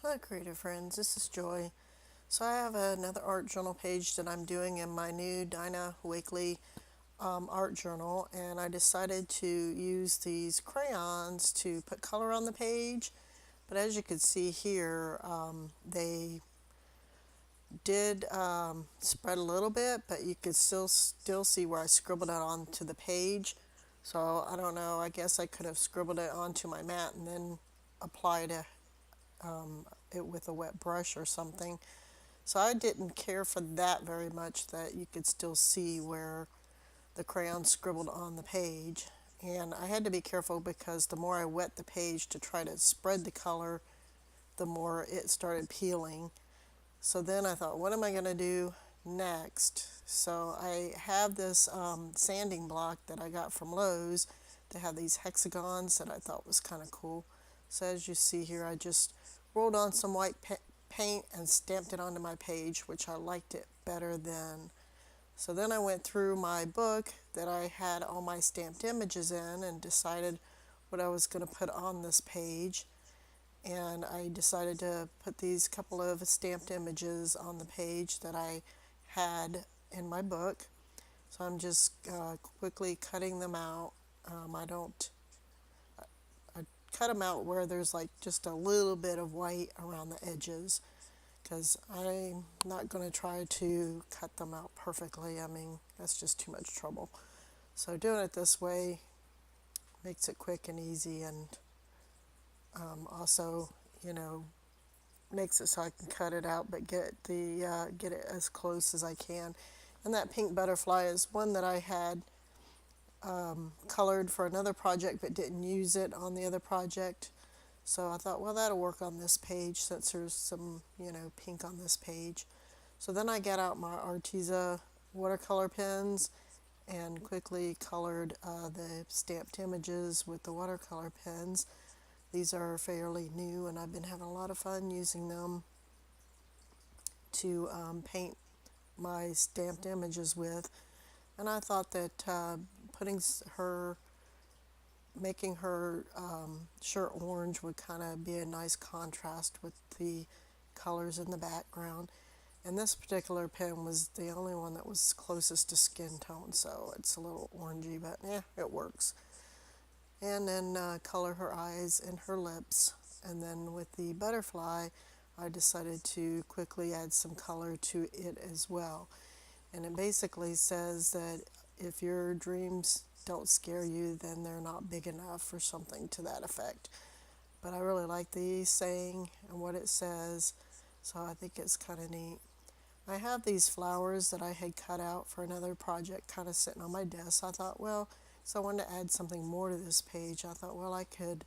Hello, creative friends. This is Joy. So, I have another art journal page that I'm doing in my new Dinah Wakely art journal, and I decided to use these crayons to put color on the page. But as you can see here, they did spread a little bit, but you could still see where I scribbled it onto the page. So I don't know. I guess I could have scribbled it onto my mat and then applied it with a wet brush or something. So I didn't care for that very much, that you could still see where the crayon scribbled on the page. And I had to be careful because the more I wet the page to try to spread the color, the more it started peeling. So then I thought, what am I going to do next? So I have this sanding block that I got from Lowe's. They have these hexagons that I thought was kind of cool. So as you see here, I just rolled on some white paint and stamped it onto my page, which I liked it better then. So then I went through my book that I had all my stamped images in and decided what I was going to put on this page. And I decided to put these couple of stamped images on the page that I had in my book. So I'm just quickly cutting them out. I don't I cut them out where there's like just a little bit of white around the edges, because I'm not going to try to cut them out perfectly. I mean, that's just too much trouble. So doing it this way makes it quick and easy, and also, you know, makes it so I can cut it out, but get it as close as I can. And that pink butterfly is one that I had colored for another project, but didn't use it on the other project. So I thought, well, that'll work on this page since there's some, pink on this page. So then I got out my Arteza watercolor pens and quickly colored the stamped images with the watercolor pens. These are fairly new, and I've been having a lot of fun using them to paint my stamped images with. And I thought that putting her, making her shirt orange would kind of be a nice contrast with the colors in the background. And this particular pen was the only one that was closest to skin tone, so it's a little orangey, but yeah, it works. And then color her eyes and her lips. And then with the butterfly, I decided to quickly add some color to it as well. And it basically says that if your dreams don't scare you, then they're not big enough, or something to that effect. But I really like the saying and what it says, so I think it's kind of neat. I have these flowers that I had cut out for another project kind of sitting on my desk. I thought, well, so I wanted to add something more to this page. I thought, well, I could,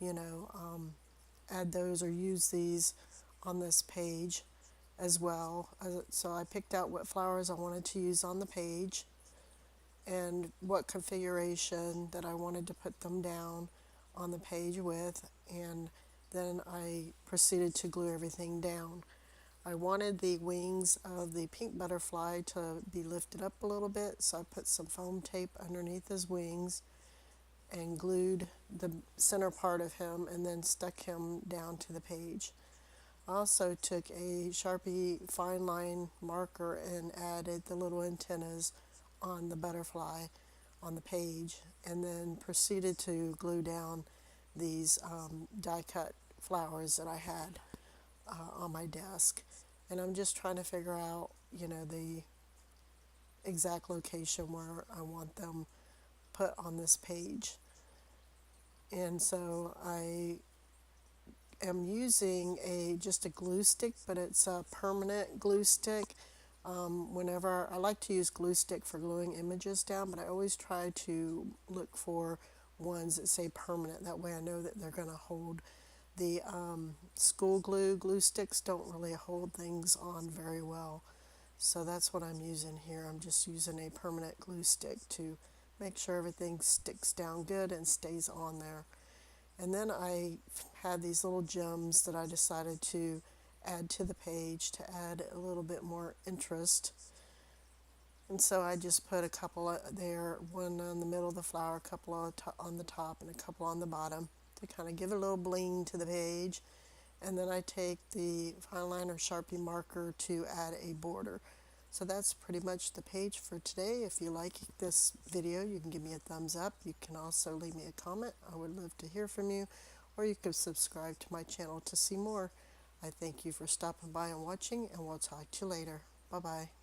you know, add those or use these on this page as well. So I picked out what flowers I wanted to use on the page and what configuration that I wanted to put them down on the page with, and then I proceeded to glue everything down. I wanted the wings of the pink butterfly to be lifted up a little bit, so I put some foam tape underneath his wings and glued the center part of him and then stuck him down to the page. I also took a Sharpie fine line marker and added the little antennas on the butterfly on the page, and then proceeded to glue down these die cut flowers that I had on my desk. And I'm just trying to figure out, the exact location where I want them put on this page. And so I am using just a glue stick, but it's a permanent glue stick. Whenever I like to use glue stick for gluing images down, but I always try to look for ones that say permanent. That way I know that they're going to hold. The school glue sticks don't really hold things on very well. So that's what I'm using here. I'm just using a permanent glue stick to make sure everything sticks down good and stays on there. And then I had these little gems that I decided to add to the page to add a little bit more interest. And so I just put a couple there, one on the middle of the flower, a couple on the top, and a couple on the bottom to kind of give a little bling to the page. and then I take the fine line or Sharpie marker to add a border. So that's pretty much the page for today. If you like this video, you can give me a thumbs up. You can also leave me a comment. I would love to hear from you, or you can subscribe to my channel to see more. I thank you for stopping by and watching, and we'll talk to you later. Bye-bye.